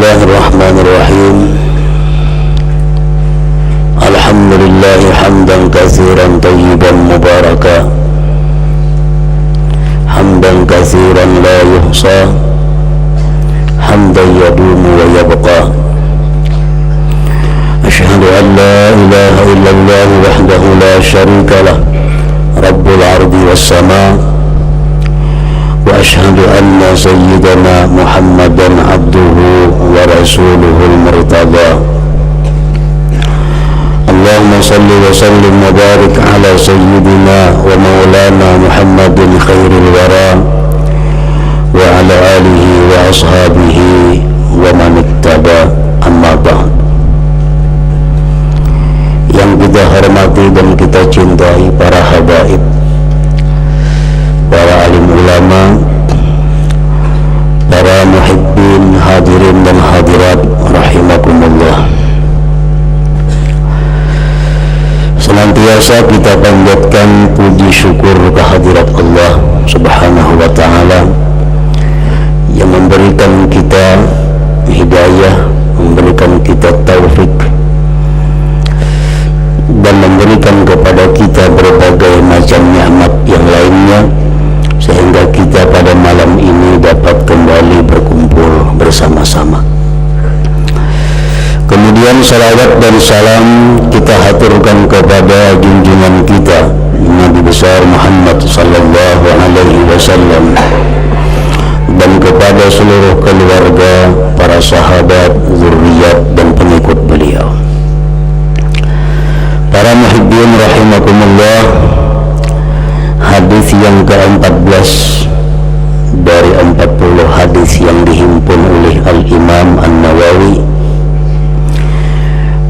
Bismillahirrahmanirrahim. Alhamdulillah hamdan katsiran tayyiban mubaraka, hamdan katsiran la yuhsa, hamdan yadumu wa yabqa. Asyhadu an la ilaha illallah wahdahu la syarika lah, Rabbul ardi was sama. Wa ashhadu anna sayyidana Muhammadan abduhu wa rasuluhul murtada. Allahumma salli wa sallim wa barik ala sayyidina wa maulana Muhammadin khairil wara wa ala alihi wa ashabihi wa man ittaba, amma ba'd. Yang kita hormati dan kita cintai para habaib, para alim ulama, para muhibbin, hadirin dan hadirat rahimakumullah. Senantiasa kita panjatkan puji syukur kehadirat Allah Subhanahu wa ta'ala yang memberikan kita hidayah, memberikan kita taufik, dan memberikan kepada kita berbagai macam nikmat yang lainnya, sehingga kita pada malam ini dapat kembali berkumpul bersama-sama. Kemudian salawat dan salam kita haturkan kepada junjungan kita Nabi besar Muhammad sallallahu alaihi wasallam, dan kepada seluruh keluarga, para sahabat, zuriat dan pengikut beliau. Para muhibbin rahimakumullah, hadis yang ke-14 dari 40 hadis yang dihimpun oleh Al-Imam An-Nawawi,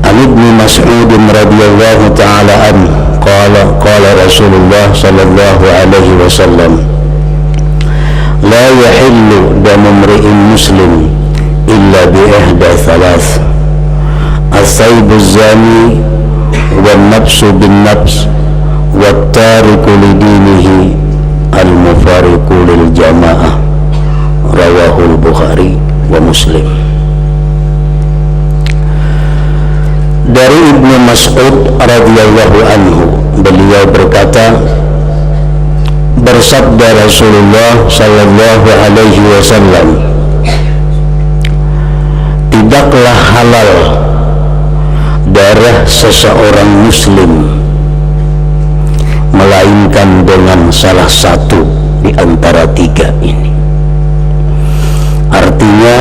An Ibnu Mas'ud radhiyallahu ta'ala an qala Rasulullah sallallahu alaihi wasallam, la yahillu damu imri'in muslim illa bi ihda thalath, as-saybu az-zani wan nafsu bin nafs wattariku lidinihi al-mufariqu lil jamaah, rawahul Bukhari wa Muslim. Dari Ibnu Mas'ud radhiyallahu anhu, beliau berkata, bersabda Rasulullah sallallahu alaihi wasallam, tidaklah halal darah seseorang muslim melainkan dengan salah satu di antara tiga ini. Artinya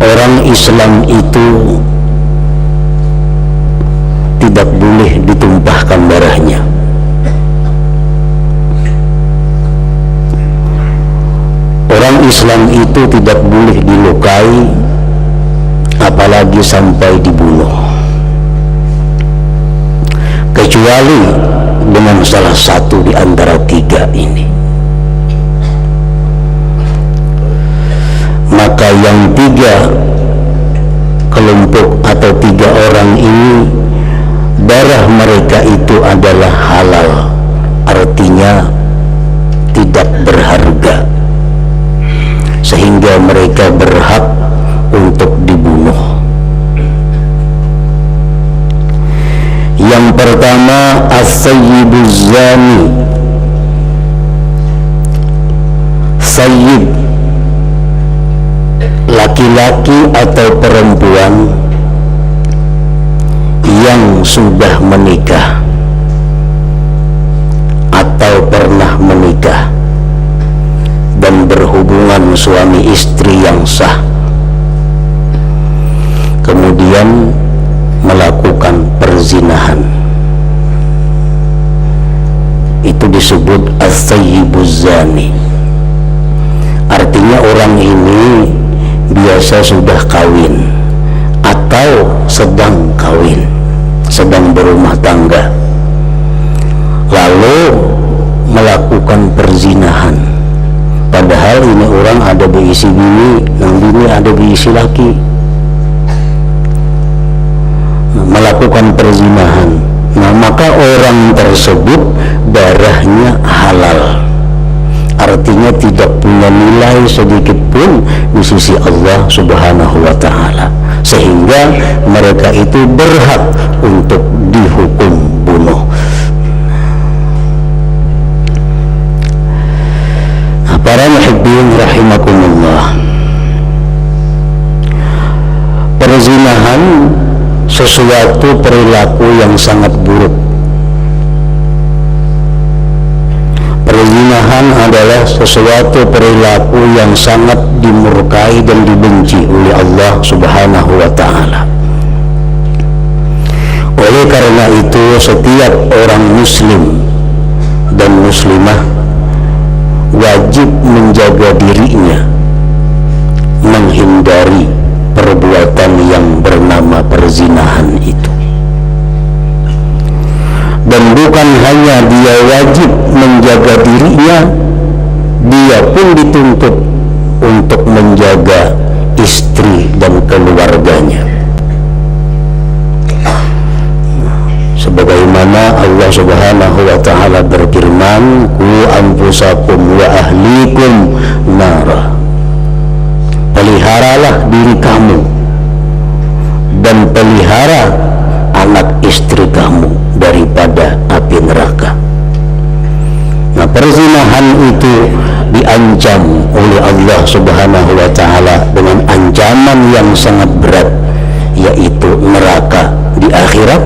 orang Islam itu tidak boleh ditumpahkan darahnya. Orang Islam itu tidak boleh dilukai, apalagi sampai dibunuh, kecuali dengan salah satu di antara tiga ini. Maka yang tiga kelompok atau tiga orang ini, darah mereka itu adalah halal, artinya tidak berharga, sehingga mereka berhak untuk dibunuh. Yang pertama, as-sayyibuz zani. Sayyib, laki-laki atau perempuan yang sudah menikah atau pernah menikah dan berhubungan suami istri yang sah, kemudian melakukan perzinahan, itu disebut as-sayyibuz zani. Artinya orang ini biasa sudah kawin atau sedang kawin, sedang berumah tangga, lalu melakukan perzinahan, padahal ini orang ada diisi bini, yang bini ada diisi laki, melakukan perzinahan. Nah, maka orang tersebut darahnya halal, artinya tidak boleh punya nilai sedikit pun di sisi Allah Subhanahu wa Ta'ala, sehingga mereka itu berhak untuk dihukum bunuh. Para muhibbin rahimakumullah, perzinahan sesuatu perilaku yang sangat buruk. Perzinahan adalah sesuatu perilaku yang sangat dimurkai dan dibenci oleh Allah Subhanahu wa Ta'ala. Oleh karena itu, setiap orang muslim dan muslimah wajib menjaga dirinya menghindari perbuatan yang bernama perzinahan itu. Dan bukan hanya dia wajib menjaga dirinya, dia pun dituntut untuk menjaga istri dan keluarganya. Sebagaimana Allah Subhanahu wa Ta'ala berfirman, "Qu anfusakum wa ahlikum nara." Peliharalah diri kamu dan pelihara anak istri kamu daripada api neraka. Nah, perzinahan itu diancam oleh Allah Subhanahu wa Ta'ala dengan ancaman yang sangat berat, yaitu neraka di akhirat,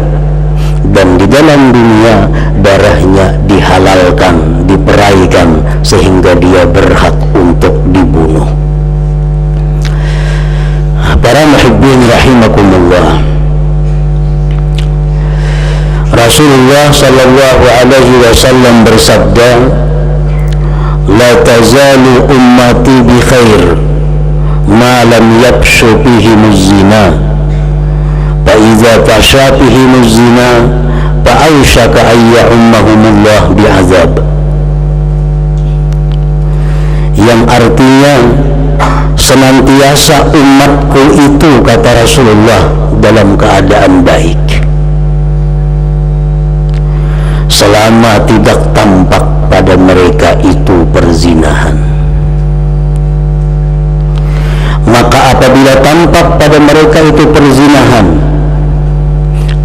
dan di dalam dunia darahnya dihalalkan, diperaikan sehingga dia berhak untuk dibunuh. Para muhibbin rahimakumullah, Rasulullah sallallahu alaihi wasallam bersabda, "La tazalu ummati bi khair ma lam yafshu bihimuz zina, fa idza fasha bihimuz zina fa awshaka ay ya'ummahumullah bi'azab." Yang artinya, senantiasa umatku itu, kata Rasulullah, dalam keadaan baik selama tidak tampak pada mereka itu perzinahan. Maka apabila tampak pada mereka itu perzinahan,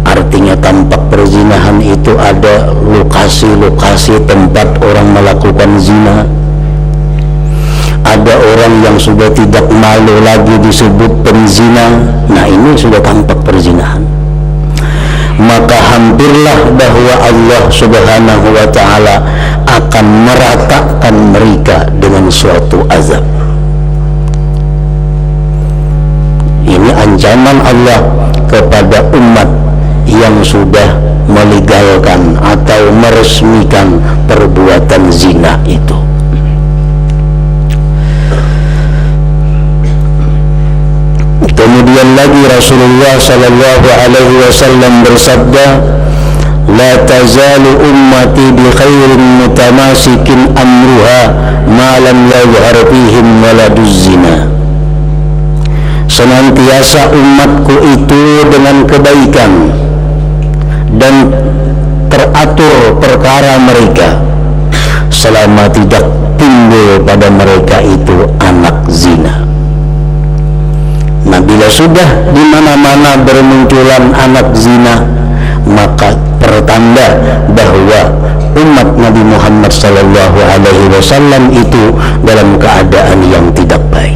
artinya tampak perzinahan itu ada lokasi-lokasi tempat orang melakukan zina, ada orang yang sudah tidak malu lagi disebut penzina, nah ini sudah tampak perzinahan. Maka hampirlah bahwa Allah Subhanahu wa Ta'ala akan meratakan mereka dengan suatu azab. Ini ancaman Allah kepada umat yang sudah melegalkan atau meresmikan perbuatan zina itu. Kemudian lagi Rasulullah sallallahu alaihi wasallam bersabda, "La tazalu ummati bi khairin mutamasikin amruha ma lam yadhhar fihim waladuz zina." Senantiasa umatku itu dengan kebaikan dan teratur perkara mereka selama tidak timbul pada mereka itu anak zina. Nah, bila sudah di mana-mana bermunculan anak zina, maka pertanda bahwa umat Nabi Muhammad sallallahu alaihi wasallam itu dalam keadaan yang tidak baik.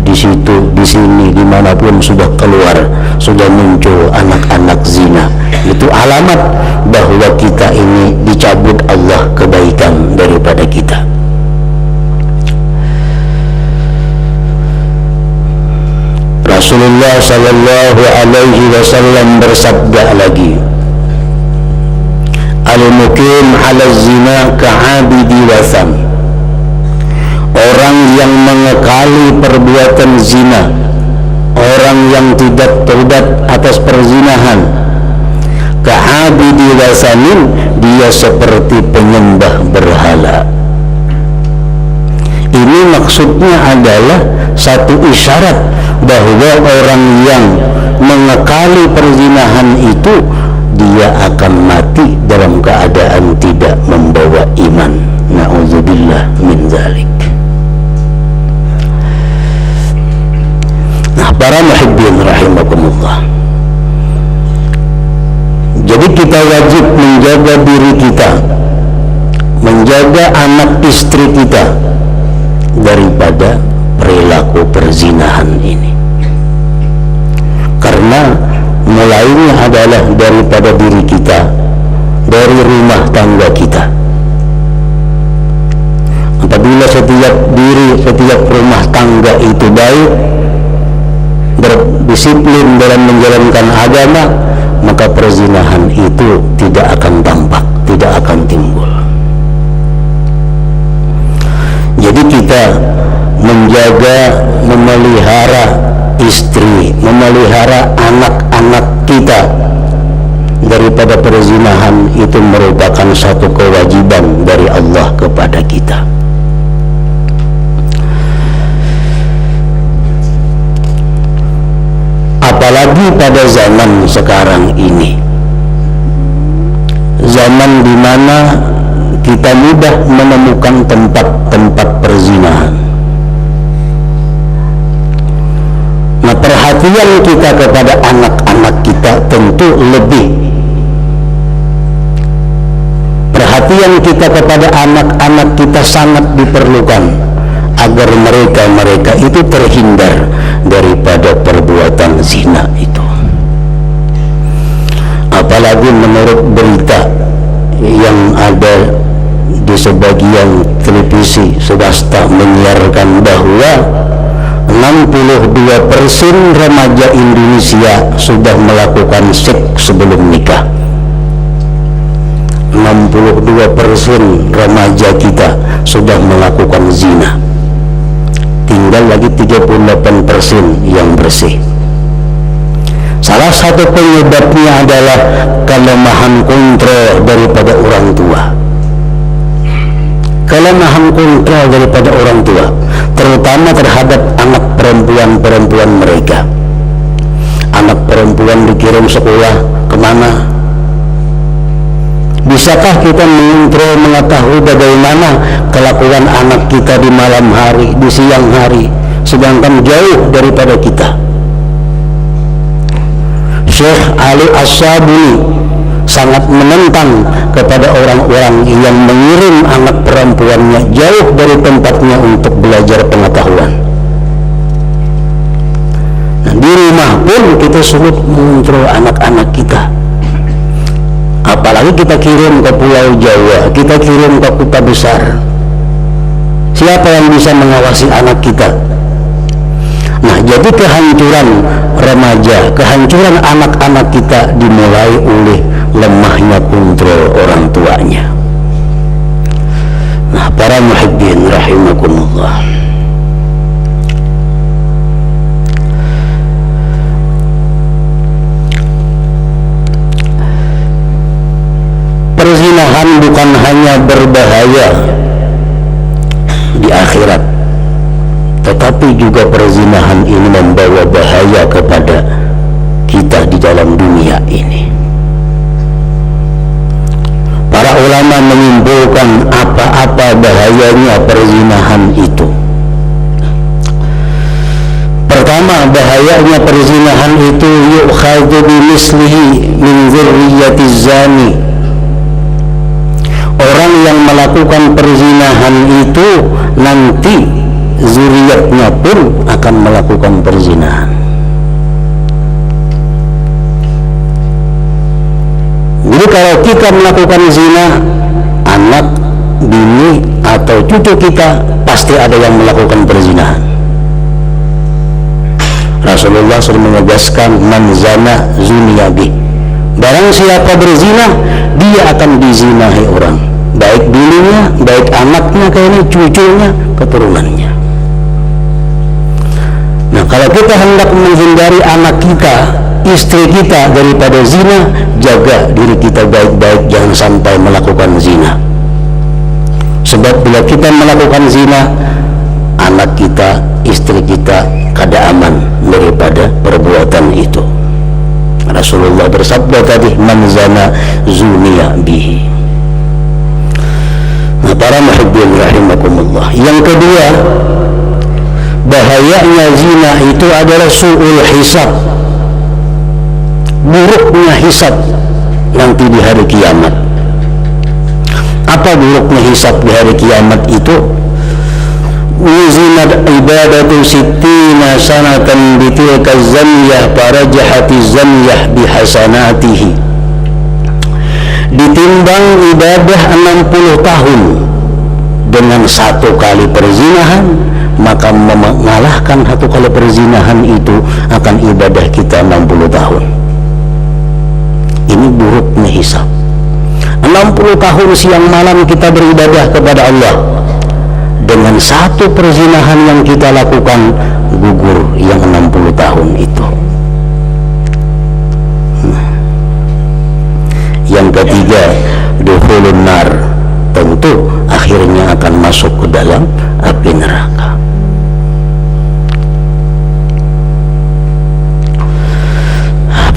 Di situ, di sini, dimanapun sudah keluar, sudah muncul anak-anak zina, itu alamat bahwa kita ini dicabut Allah kebaikan daripada kita. Rasulullah sallallahu alaihi wasallam bersabda lagi, "Al-muqim 'ala zina ka'abidi wasan." Orang yang mengekali perbuatan zina, orang yang tidak taubat atas perzinahan, ka'abidi wasanin, dia seperti penyembah berhala. Ini maksudnya adalah satu isyarat bahwa orang yang mengekali perzinahan itu dia akan mati dalam keadaan tidak membawa iman. Na'udzubillah. kita wajib menjaga diri kita, menjaga anak istri kita daripada perilaku perzinahan ini. Karena mulainya adalah daripada diri kita, dari rumah tangga kita. Apabila setiap rumah tangga itu baik, berdisiplin dalam menjalankan agama, maka perzinahan itu tidak akan tampak, tidak akan timbul. Jadi kita menjaga, memelihara istri, memelihara anak-anak kita daripada perzinahan itu merupakan satu kewajiban dari Allah kepada kita. Apalagi pada zaman sekarang ini, zaman di mana kita mudah menemukan tempat-tempat perzinahan. Nah, perhatian kita kepada anak-anak kita tentu lebih. Perhatian kita kepada anak-anak kita sangat diperlukan agar mereka itu terhindar daripada perbuatan zina itu. Apalagi menurut berita yang ada di sebagian televisi swasta menyiarkan bahwa 62% remaja Indonesia sudah melakukan seks sebelum nikah. 62% remaja kita sudah melakukan zina. Tinggal lagi 38% yang bersih. Salah satu penyebabnya adalah kelemahan kontrol daripada orang tua. Kelemahan kontrol daripada orang tua, terutama terhadap anak perempuan mereka. Anak perempuan dikirim sekolah kemana? Bisakah kita mengontrol, mengetahui bagaimana kelakuan anak kita di malam hari, di siang hari, sedangkan jauh daripada kita? Syekh Ali As-Sabuni sangat menentang kepada orang-orang yang mengirim anak perempuannya jauh dari tempatnya untuk belajar pengetahuan. Nah, di rumah pun kita sulit mengontrol anak-anak kita. Apalagi kita kirim ke Pulau Jawa, kita kirim ke kota besar. Siapa yang bisa mengawasi anak kita? Nah, jadi kehancuran remaja, kehancuran anak-anak kita dimulai oleh lemahnya kontrol orang tuanya. Nah, para muhibbin rahimakumullah, perzinahan bukan hanya berbahaya di akhirat, tetapi juga perzinahan ini membawa bahaya kepada kita di dalam dunia ini. Para ulama menyimpulkan apa-apa bahayanya perzinahan itu. Pertama, bahayanya perzinahan itu yu'khadhu bimislihi min dzurriyyatiz zani. Orang yang melakukan perzinahan itu nanti zuriatnya pun akan melakukan perzinahan. Jadi kalau kita melakukan zina, anak, bini atau cucu kita pasti ada yang melakukan perzinahan. Rasulullah sudah menegaskan, man zana zuniya bih. Barang siapa berzina, dia akan dizinahi orang, baik bininya, baik anaknya, kayaknya cucunya, keturunannya. Nah, kalau kita hendak menghindari anak kita, istri kita daripada zina, jaga diri kita baik-baik, jangan sampai melakukan zina. Sebab bila kita melakukan zina, anak kita, istri kita kada aman daripada perbuatan itu. Rasulullah bersabda tadi, man zana zuniya bihi. Nah, para muhibbin rahimakumullah, yang kedua, bahayanya zina itu adalah su'ul hisab, buruknya hisab. nanti di hari kiamat. Apa buruknya hisab di hari kiamat itu? Uzinat ibadatu sittina sanatan bitilka zamiyah farajahati zamiyah bihasanatihi. Ditimbang ibadah 60 tahun dengan 1 kali perzinahan, maka mengalahkan 1 kali perzinahan itu akan ibadah kita 60 tahun. Ini buruknya hisab. 60 tahun siang malam kita beribadah kepada Allah, dengan 1 perzinahan yang kita lakukan gugur yang 60 tahun itu. Yang ketiga, dukhulun nar, tentu akhirnya akan masuk ke dalam api neraka.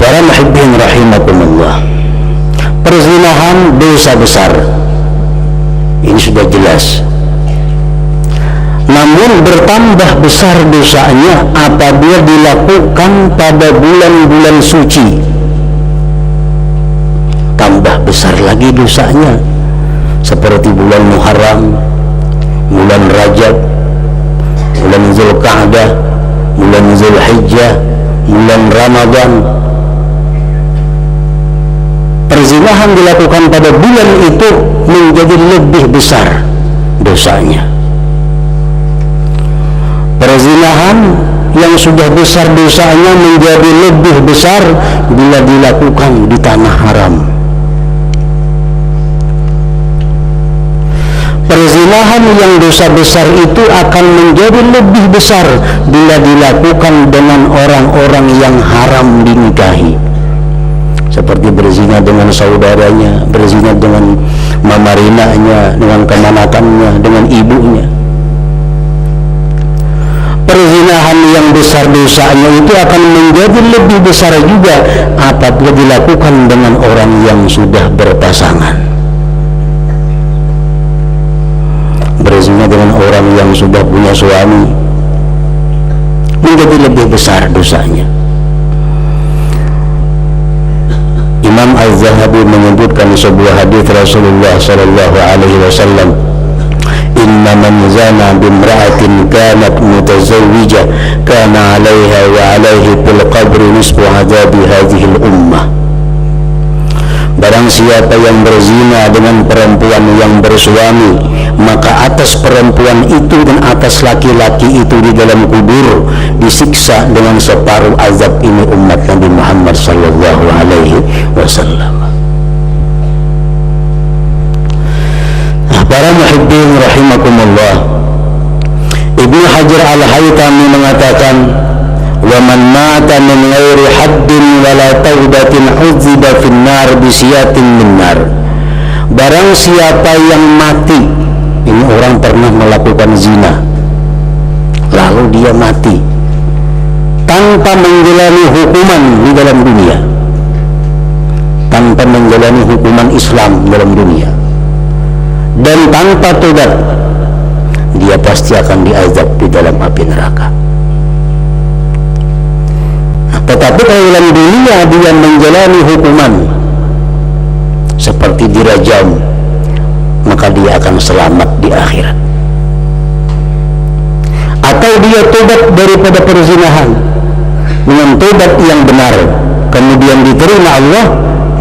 Para muhibbin rahimakumullah, perzinahan dosa besar, ini sudah jelas. Namun bertambah besar dosanya apabila dilakukan pada bulan-bulan suci. Tambah besar lagi dosanya, seperti bulan Muharram, bulan Rajab, bulan Zulqa'dah, bulan Zulhijjah, bulan Ramadan. Perzinahan dilakukan pada bulan itu menjadi lebih besar dosanya. Perzinahan yang sudah besar dosanya menjadi lebih besar bila dilakukan di tanah haram. Perzinahan yang dosa besar itu akan menjadi lebih besar bila dilakukan dengan orang-orang yang haram dinikahi, seperti berzina dengan saudaranya, berzina dengan mamarinanya, dengan kemanakannya, dengan ibunya. Perzinahan yang besar dosanya itu akan menjadi lebih besar juga apabila dilakukan dengan orang yang sudah berpasangan. Berzina dengan orang yang sudah punya suami menjadi lebih besar dosanya. Imam Az-Zahabi menyebutkan sebuah hadis Rasulullah sallallahu alaihi wasallam, "Inna man zana bimra'atin kanat mutazawwijah kana 'alaiha wa 'alaihi fil qabri nisfu 'adzabi hadhihi al-ummah." Barang siapa yang berzina dengan perempuan yang bersuami, maka atas perempuan itu dan atas laki-laki itu di dalam kubur disiksa dengan separuh azab ini umat Nabi Muhammad sallallahu alaihi wasallam. Para muhibbin rahimakumullah, Ibnu Hajar Al-Haytami mengatakan, "Wa man mata min ghairi haddin wala taubatin udziba fin nar bisiyatin min nar." Barang siapa yang mati, ini orang pernah melakukan zina, lalu dia mati tanpa menjalani hukuman di dalam dunia, tanpa menjalani hukuman Islam dalam dunia, dan tanpa tobat, dia pasti akan diazab di dalam api neraka. Tetapi kalau dalam dunia dia menjalani hukuman seperti dirajam, maka dia akan selamat di akhirat. Atau dia tobat daripada perzinahan dengan tobat yang benar, kemudian diterima Allah,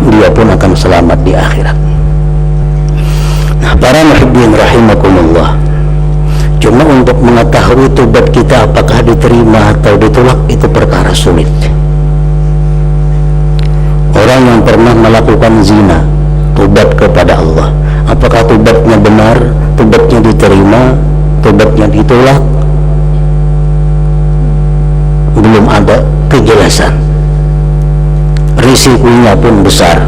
dia pun akan selamat di akhirat. Nah, para muhibbin rahimakumullah, cuma untuk mengetahui tobat kita apakah diterima atau ditolak itu perkara sulit. Orang yang pernah melakukan zina, tobat kepada Allah, apakah tobatnya benar, tobatnya diterima, tobatnya ditolak, belum ada kejelasan. Risikonya pun besar.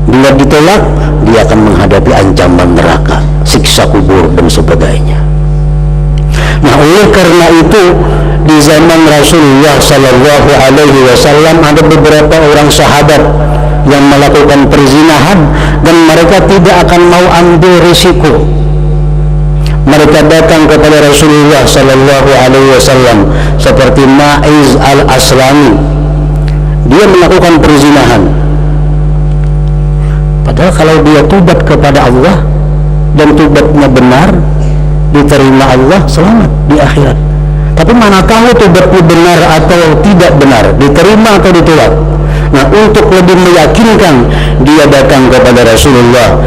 Bila ditolak, dia akan menghadapi ancaman neraka, siksa kubur dan sebagainya. Nah, oleh karena itu di zaman Rasulullah sallallahu alaihi wasallam ada beberapa orang sahabat yang melakukan perzinahan dan mereka tidak akan mau ambil risiko. Mereka datang kepada Rasulullah sallallahu alaihi wasallam seperti Ma'iz al-Aslami. Dia melakukan perzinahan. Padahal kalau dia tobat kepada Allah dan tobatnya benar, diterima Allah, selamat di akhirat. Tapi mana tahu tobatnya benar atau tidak benar, diterima atau ditolak. Nah, untuk lebih meyakinkan, dia datang kepada Rasulullah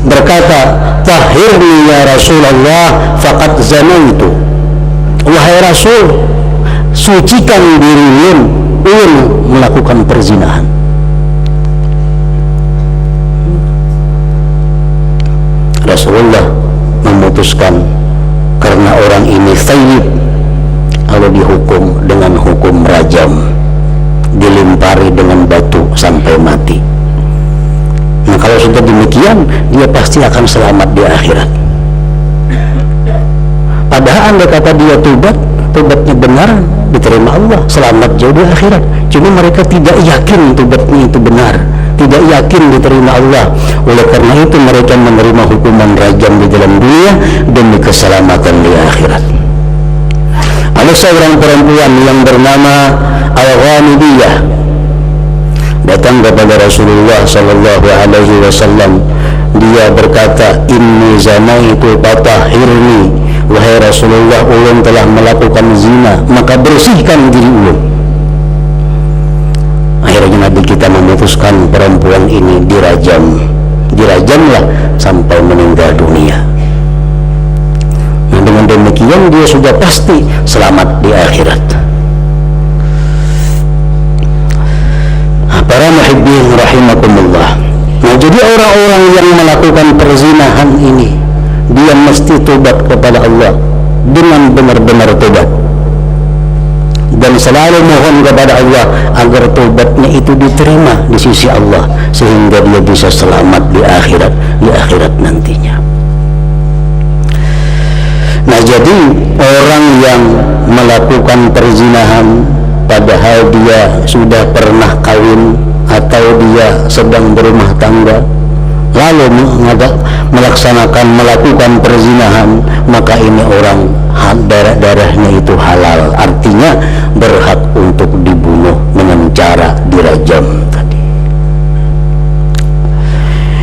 berkata, tahirni ya Rasulullah faqad zanaitu. Wahai Rasul, sucikan diri ulun melakukan perzinahan. Rasulullah memutuskan karena orang ini thayyib, kalau dihukum dengan hukum rajam, dilempari dengan batu sampai mati. Nah, kalau sudah demikian, dia pasti akan selamat di akhirat. Padahal andai kata dia tobatnya benar, diterima Allah, selamat jauh di akhirat. Cuma mereka tidak yakin tobatnya itu benar, tidak yakin diterima Allah. Oleh karena itu mereka menerima hukuman rajam di dalam dunia demi keselamatan di akhirat. Ada seorang perempuan yang bernama Al-Ghamidiyah datang kepada Rasulullah sallallahu alaihi wasallam. Dia berkata, inni zanaitu fatahhirni. Wahai Rasulullah, ulun telah melakukan zina, maka bersihkan diri ulun. Akhirnya Nabi kita memutuskan perempuan ini dirajamlah sampai meninggal dunia. Nah, dengan demikian dia sudah pasti selamat di akhirat. Para muhibbin rahimakumullah. Nah, jadi orang-orang yang melakukan perzinahan ini, dia mesti tobat kepada Allah dengan benar-benar tobat, dan selalu mohon kepada Allah agar tobatnya itu diterima di sisi Allah, sehingga dia bisa selamat di akhirat nantinya. Nah, jadi orang yang melakukan perzinahan padahal dia sudah pernah kawin atau dia sedang berumah tangga, lalu melakukan perzinahan, maka ini orang darahnya itu halal, artinya berhak untuk dibunuh dengan cara dirajam tadi.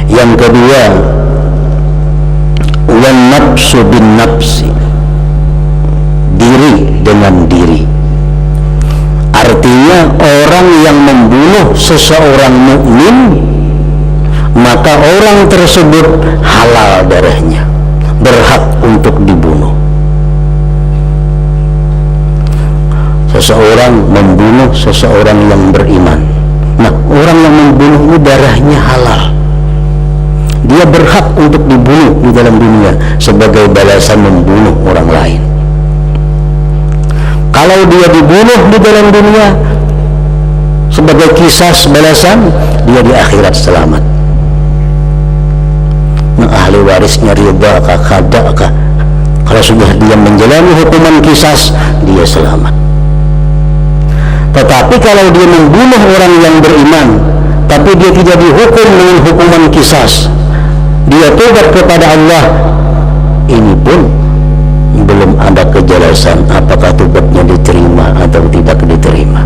Yang kedua, wan nafsu bin nafsi, diri dengan diri. Artinya orang yang membunuh seseorang mukmin, maka orang tersebut halal darahnya, berhak untuk dibunuh. Seseorang membunuh seseorang yang beriman, nah orang yang membunuh darahnya halal, dia berhak untuk dibunuh di dalam dunia sebagai balasan membunuh orang lain. Kalau dia dibunuh di dalam dunia sebagai kisas balasan, dia di akhirat selamat. Nah, ahli warisnya ridha kah, kada kah, kalau sudah dia menjalani hukuman kisas, dia selamat. Tetapi kalau dia membunuh orang yang beriman, tapi dia tidak dihukum dengan hukuman kisas, dia tobat kepada Allah, ini pun belum ada kejelasan apakah tobatnya diterima atau tidak diterima.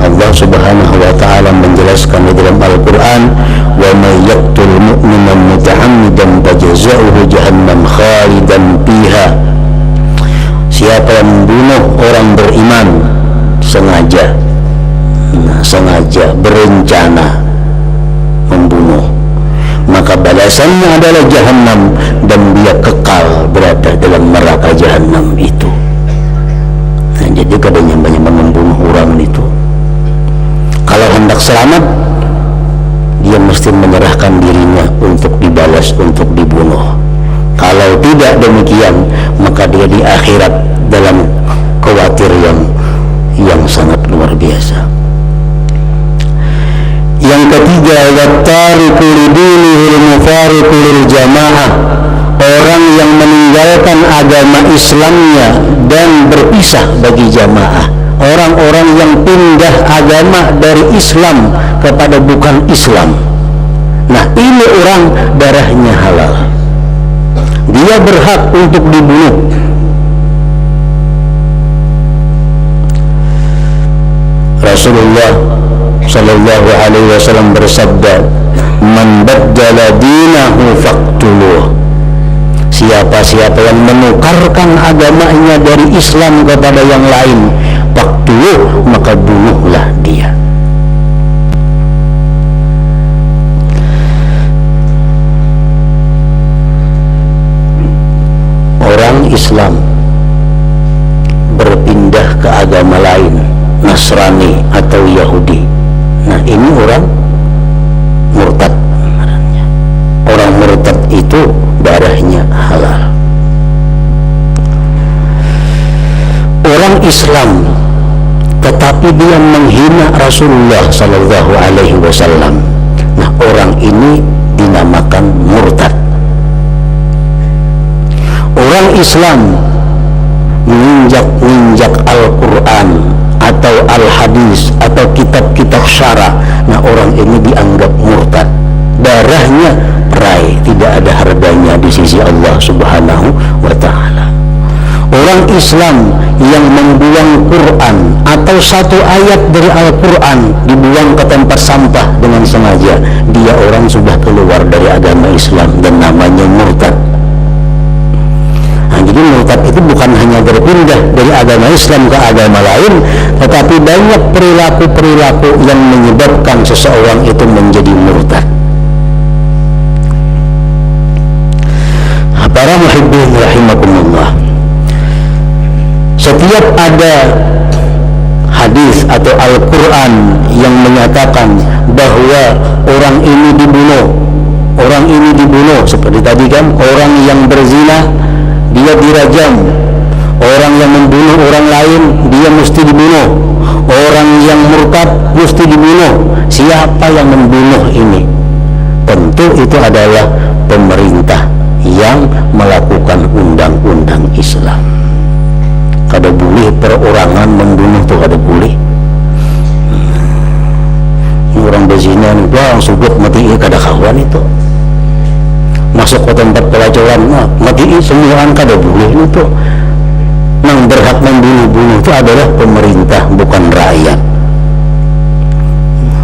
Allah Subhanahu wa ta'ala menjelaskan di dalam Al-Quran, wa may yaqtul mu'minan muta'ammidan fajaza'uhu jahannam khalidan fiha. Siapa yang membunuh orang beriman sengaja berencana membunuh, maka balasannya adalah jahannam, dan dia kekal berada dalam neraka jahannam itu. Nah, jadi kadang banyak membunuh orang itu, kalau hendak selamat, dia mesti menyerahkan dirinya untuk dibalas, untuk dibunuh. Kalau tidak demikian, maka dia di akhirat dalam khawatir yang sangat luar biasa. Yang ketiga, wattariku lidinihi mufariqu lil jamaah, orang yang meninggalkan agama Islamnya dan berpisah bagi jamaah, orang-orang yang pindah agama dari Islam kepada bukan Islam. Nah, ini orang darahnya halal, dia berhak untuk dibunuh. Rasulullah sallallahu alaihi wasallam bersabda, man baddala dinahu faqtuluh. Siapa-siapa yang menukarkan agamanya dari Islam kepada yang lain, faqtuluh, maka bunuhlah dia. Orang Islam berpindah ke agama lain, Nasrani atau Yahudi, nah ini orang murtad. Orang murtad itu darahnya halal. Orang Islam tetapi dia menghina Rasulullah sallallahu alaihi wasallam, nah orang ini dinamakan murtad. Orang Islam menginjak Al-Quran atau Al-Hadis atau kitab-kitab syara, nah orang ini dianggap murtad. Darahnya perai, tidak ada harganya di sisi Allah Subhanahu wa ta'ala. Orang Islam yang membuang Quran atau satu ayat dari Al-Quran dibuang ke tempat sampah dengan sengaja, dia orang sudah keluar dari agama Islam dan namanya murtad. Nah, jadi murtad itu bukan hanya berpindah dari agama Islam ke agama lain, tetapi banyak perilaku-perilaku yang menyebabkan seseorang itu menjadi murtad. Para muhibbin rahimakumullah, setiap ada hadis atau Al-Quran yang menyatakan bahwa orang ini dibunuh, seperti tadi kan, orang yang berzina dia dirajam, orang yang membunuh orang lain dia mesti dibunuh, orang yang murtad mesti dibunuh. Siapa yang membunuh ini? Tentu itu adalah pemerintah yang melakukan undang-undang Islam. Kada boleh perorangan membunuh tuh, kada boleh. Orang berzina nih, orang sugut mati kada kawan itu. Masuk ke tempat pelacuran, mati semua kada boleh itu. Yang berhak membunuh itu adalah pemerintah, bukan rakyat.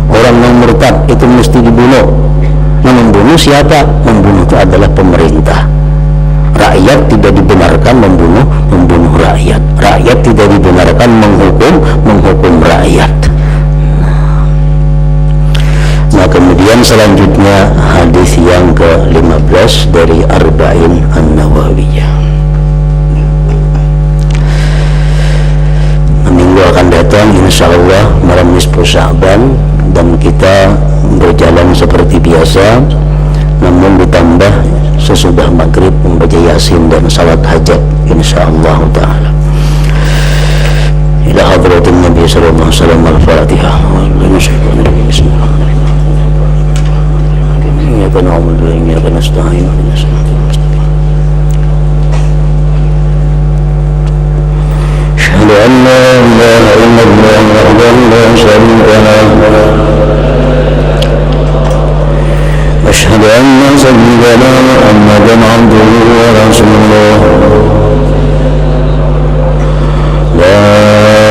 Orang yang murtad itu mesti dibunuh. Yang membunuh siapa? Membunuh itu adalah pemerintah. Rakyat tidak dibenarkan membunuh rakyat. Rakyat tidak dibenarkan menghukum rakyat. Nah, kemudian selanjutnya hadis yang ke-15 dari Arba'in An-Nawawiyah. Minggu akan datang insyaallah malam nisfu Sya'ban, dan kita berjalan seperti biasa, namun ditambah sesudah maghrib membaca Yasin dan salat hajat insyaallah ta'ala. Ila hadratin Nabi sallallahu alaihi wasallam. Al-Fatihah. Bismillahirrahmanirrahim. Iyyaka na'budu wa iyyaka nasta'in. Asyhadu an la ilaha illallah wahdahu la syarika lahu. أشهد أن سيدنا محمدا عبده ورسوله. لا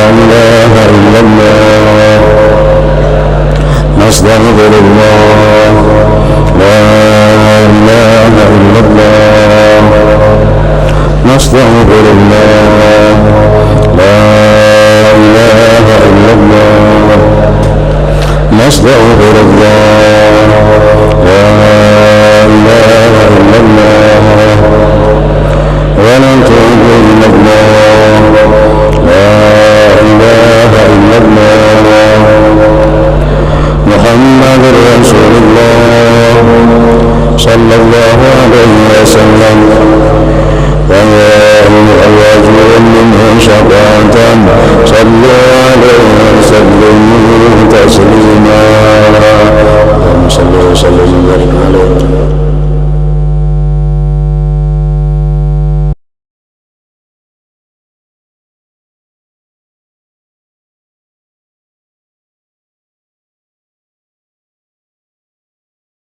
إله إلا الله نستغفر الله. لا إله إلا الله نستغفر الله. لا إله إلا الله نستغفر الله. لا إله إلا الله ونتوب إلى الله. لا إله إلا الله محمد رسول الله صلى الله